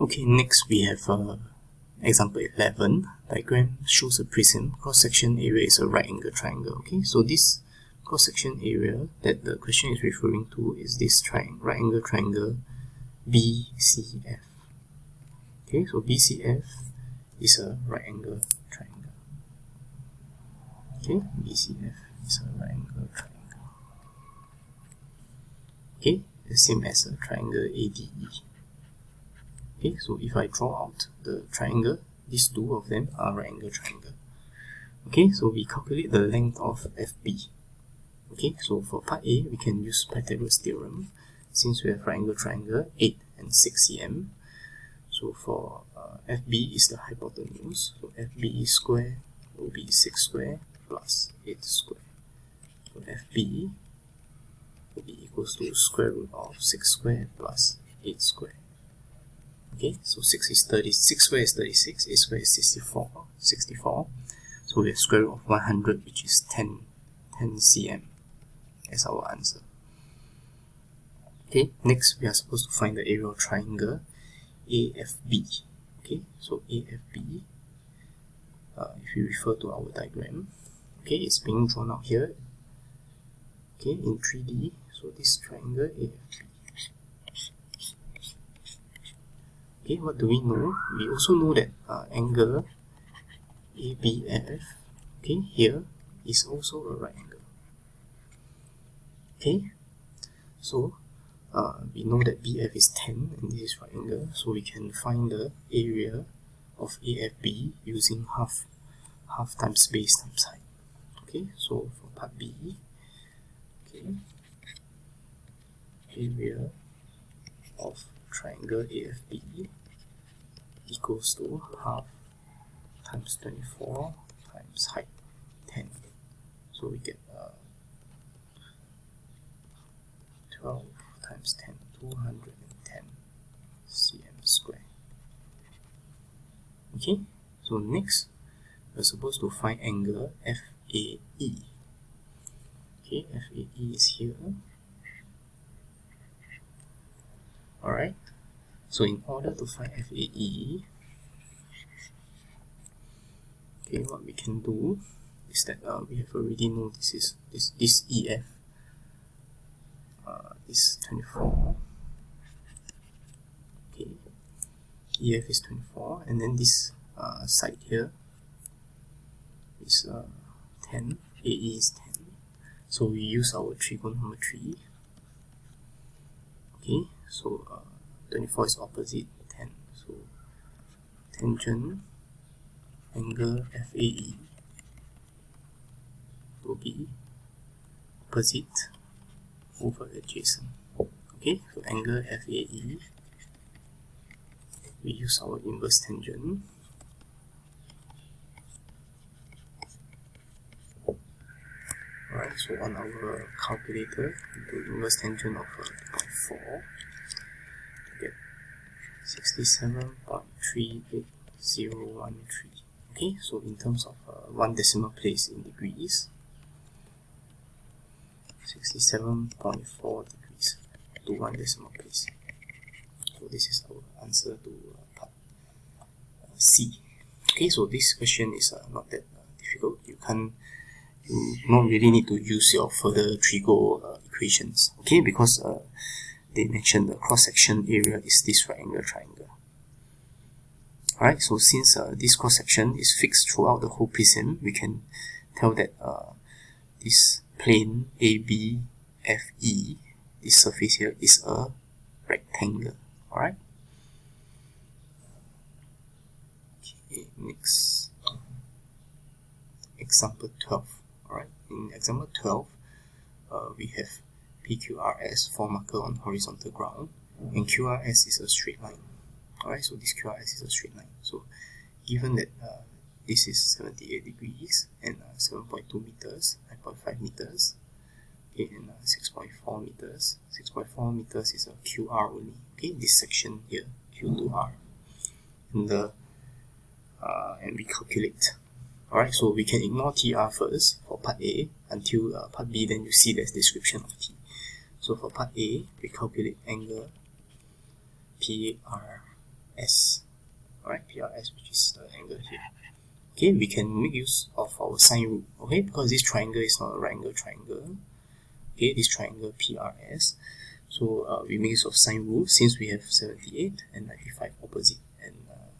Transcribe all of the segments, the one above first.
Okay, next we have example 11. Diagram shows a prism. Cross-section area is a right angle triangle. Okay, so this cross-section area that the question is referring to is this right angle triangle BCF. Okay, so BCF is a right angle triangle. Okay, BCF is a right angle triangle. Okay, the same as a triangle ADE. Okay, so if I draw out the triangle, these two of them are right angle triangle. Okay, so we calculate the length of FB. Okay, so for part A, we can use Pythagoras theorem. Since we have right angle triangle, 8 and 6 cm. So for FB is the hypotenuse. So FB square will be 6 square plus 8 square. So FB will be equals to square root of 6 square plus 8 square. Okay, so 6 is 30, 6 square is 36, 8 square is 64. So we have square root of 100, which is 10 cm as our answer. Okay, next we are supposed to find the area of triangle AFB. Okay, so AFB, if you refer to our diagram, okay, it's being drawn out here. Okay, in 3D, so this triangle AFB. Okay, what do we know? We also know that angle ABF, okay, here is also a right angle. Okay, so we know that BF is 10 and this is right angle, so we can find the area of AFB using half times base times height. Okay, so for part B, okay, area of triangle AFB equals to half times 24 times height 10. So we get 12 times 10, 210 cm square. Okay, so next we're supposed to find angle FAE. Okay, FAE is here. Alright, so in order to find FAE, okay, what we can do is that we have already know this is this EF is 24. Okay, EF is 24, and then this side here is 10. AE is 10. So we use our trigonometry. Okay, so 24 is opposite 10. So tangent angle FAE will be opposite over adjacent. Okay, so angle FAE, we use our inverse tangent. Alright, so on our calculator, we do inverse tangent of 2.4 to get 67.38013. Okay, so in terms of 1 decimal place in degrees, 67.4 degrees to 1 decimal place. So this is our answer to part C. Okay, so this question is not that difficult. You don't really need to use your further trigo equations. Okay, because they mentioned the cross-section area is this right angle triangle. Alright, so since this cross-section is fixed throughout the whole prism, we can tell that this plane ABFE, this surface here, is a rectangle. Alright? Okay, next. Example 12. Alright, in example 12, we have PQRS, 4 marker on horizontal ground, and QRS is a straight line. Alright, so this QRS is a straight line. So given that this is 78 degrees and 7.2 meters, 9.5 meters, okay, and 6.4 meters. 6.4 meters is a QR only. Okay, this section here, Q to R, and we calculate. Alright, so we can ignore TR first for part A until part B, then you see there's description of T. So for part A, we calculate angle PRS PRS. Alright, PRS, which is the angle here. Okay, we can make use of our sine rule. Okay, because this triangle is not a right angle triangle. Okay, this triangle PRS. So we make use of sine rule since we have 78 and 95 opposite, and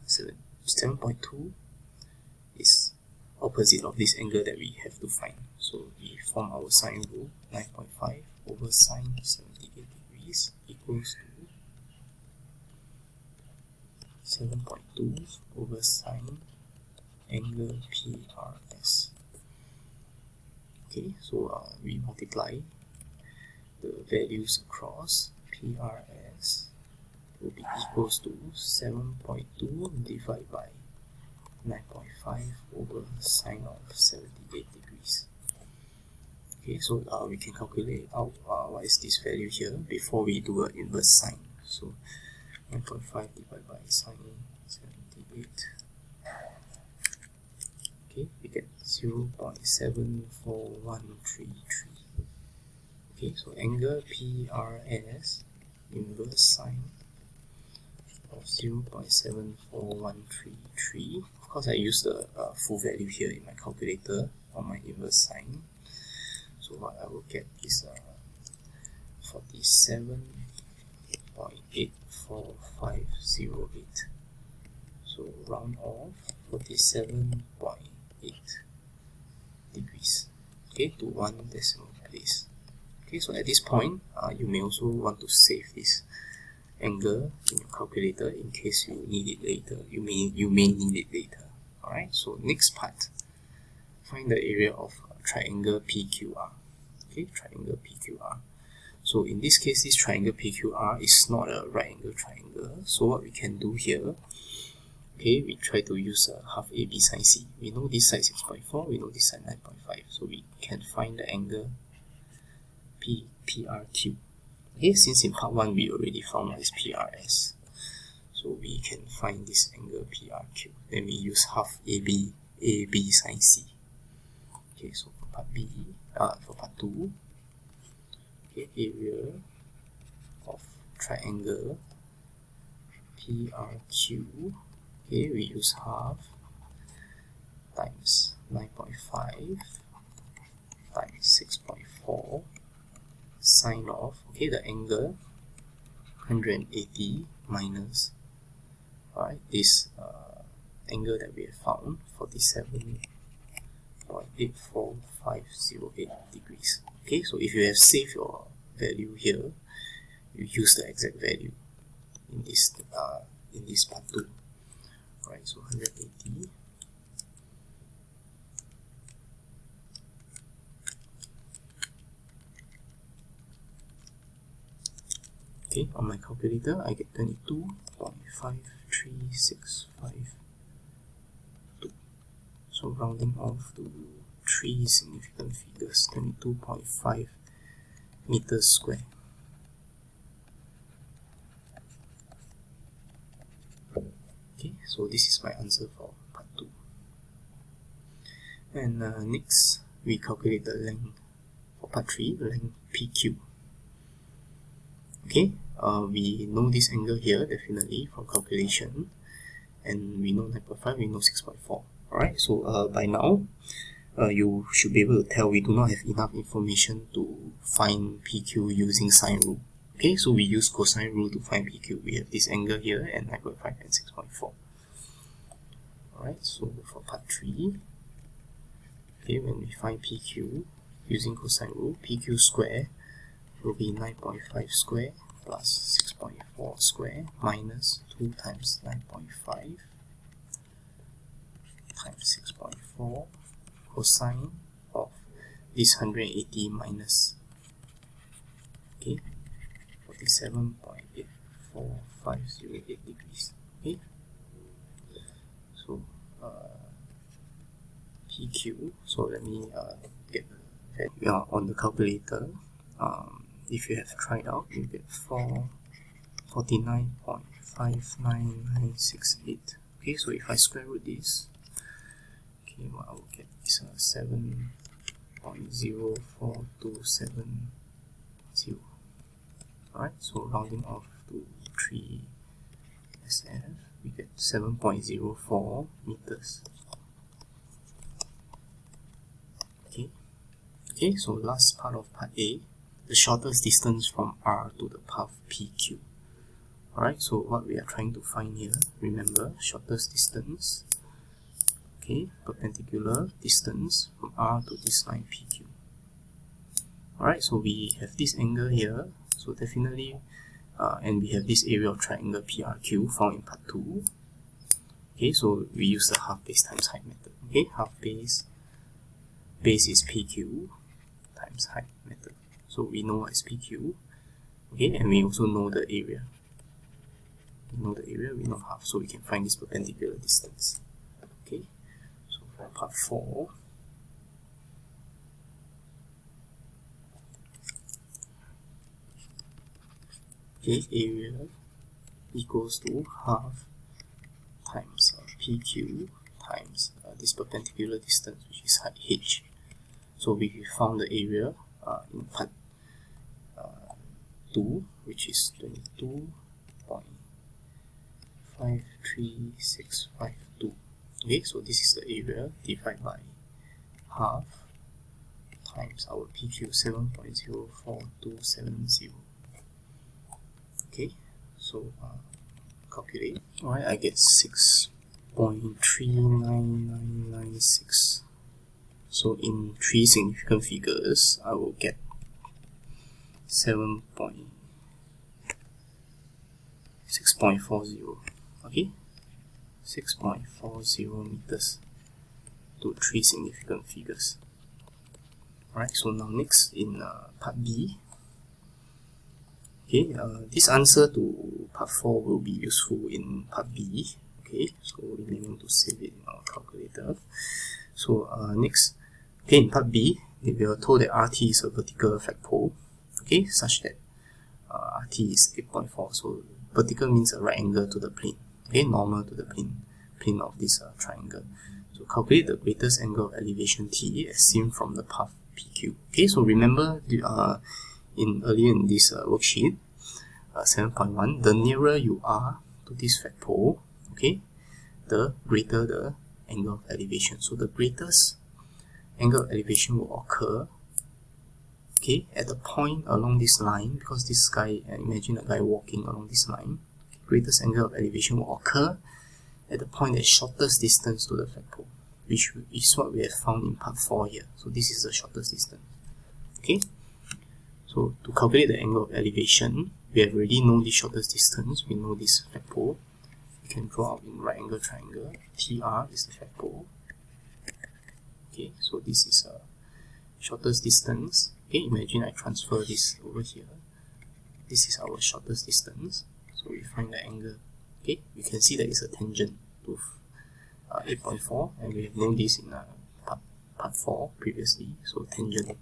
7.2 is opposite of this angle that we have to find. So we form our sine rule. 9.5 over sine 78 degrees equals to 7.2 over sine angle PRS. Okay, so we multiply the values across. PRS will be equals to 7.2 divided by 9.5 over sine of 78 degrees. Okay, so we can calculate out what is this value here before we do an inverse sine. So 9.5 divided by sine 78. Okay, we get 0.74133. Okay, so angle PRS inverse sine of 0.74133. Of course, I use the full value here in my calculator for my inverse sine. So what I will get is 47.84508. So round off 47.8 degrees. Okay, to one decimal place. Okay, so at this point, you may also want to save this angle in your calculator in case you need it later. You may need it later. Alright, so next part, find the area of triangle PQR. Okay, triangle PQR. So in this case, this triangle PQR is not a right angle triangle. So what we can do here, okay, we try to use half AB sine C. We know this side 6.4, we know this side 9.5. So we can find the angle PRQ. Okay, since in part 1 we already found what is PRS. So we can find this angle PRQ. Then we use half AB sine C. Okay, so for part B, for part 2, okay, area of triangle PRQ. Okay, we use half times 9.5 times 6.4 sine of, okay, the angle 180 minus, alright, this angle that we have found, 47.84508 degrees. Okay, so if you have saved your value here, you use the exact value in this part 2. Alright, so 180 okay, on my calculator I get 22.53652. So rounding off to 3 significant figures, 22.5 meters square. Okay, so this is my answer for part 2. And next, we calculate the length for part 3, length PQ. Okay, we know this angle here definitely from calculation, and we know 9.5, we know 6.4. Alright, so by now, you should be able to tell we do not have enough information to find PQ using sine rule. Okay, so we use cosine rule to find PQ. We have this angle here and 9.5 and 6.4. Alright, so for part 3, okay, when we find PQ using cosine rule, PQ square will be 9.5 square plus 6.4 square minus 2 times 9.5 times 6.4 cosine of this 180 minus, okay, 47.84508 degrees. Okay, so PQ, so let me get the value on the calculator. If you have tried out, you get 49.59968. Okay, so if I square root this, okay, what I will get is 7.04270. Alright, so rounding off to 3 SF. 7.04 meters. Okay, so last part of part A, the shortest distance from R to the path PQ. Alright, so what we are trying to find here, remember, shortest distance, okay, perpendicular distance from R to this line PQ. Alright, so we have this angle here, so definitely, and we have this area of triangle PRQ found in part 2. Okay, so we use the half base times height method. Okay, half base is PQ times height method. So we know what is PQ. Okay, and we also know the area. We know the area, we know half, so we can find this perpendicular distance. Okay, so for part 4, okay, area equals to half times PQ times this perpendicular distance, which is height h. So we found the area in part 2, which is 22.53652. Okay, so this is the area divided by half times our PQ 7.04270. Okay, so calculate. Alright, I get 6.39996. So in 3 significant figures, I will get 6.40. Okay, 6.40 meters to 3 significant figures. Alright, so now next in part B. Okay, this answer to part 4 will be useful in part B. Okay, so we may want to save it in our calculator. So next, okay, in part B, we are told that RT is a vertical flagpole, okay, such that RT is 8.4. So vertical means a right angle to the plane, okay, normal to the plane of this triangle. So calculate the greatest angle of elevation T as seen from the path PQ. Okay, so remember earlier in this worksheet, 7.1, the nearer you are to this flagpole, okay, the greater the angle of elevation. So the greatest angle of elevation will occur, okay, at the point along this line, because this guy, imagine a guy walking along this line. Greatest angle of elevation will occur at the point at shortest distance to the flagpole, which is what we have found in part 4 here. So this is the shortest distance. Okay, so to calculate the angle of elevation, we have already know the shortest distance. We know this flagpole. We can draw out in right angle triangle. TR is the flagpole. Okay, so this is a shortest distance. Okay, imagine I transfer this over here. This is our shortest distance. So we find the angle. Okay, you can see that it's a tangent to 8.4, and we have known this in part 4 previously. So tangent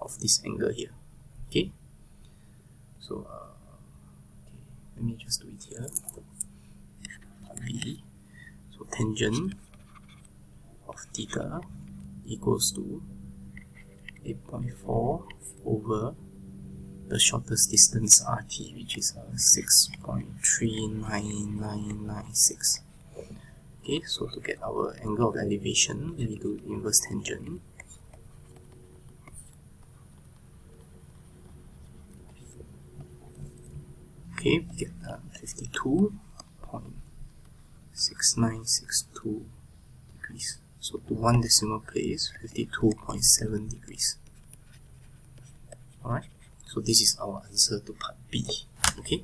of this angle here. Okay, so okay, let me just do it here. Part B. So tangent of theta equals to 8.4 over the shortest distance RT, which is 6.39996. Okay, so to get our angle of elevation, we do inverse tangent. Okay, we get 52.6962 degrees. So to one decimal place, 52.7 degrees. Alright, so this is our answer to part B. Okay.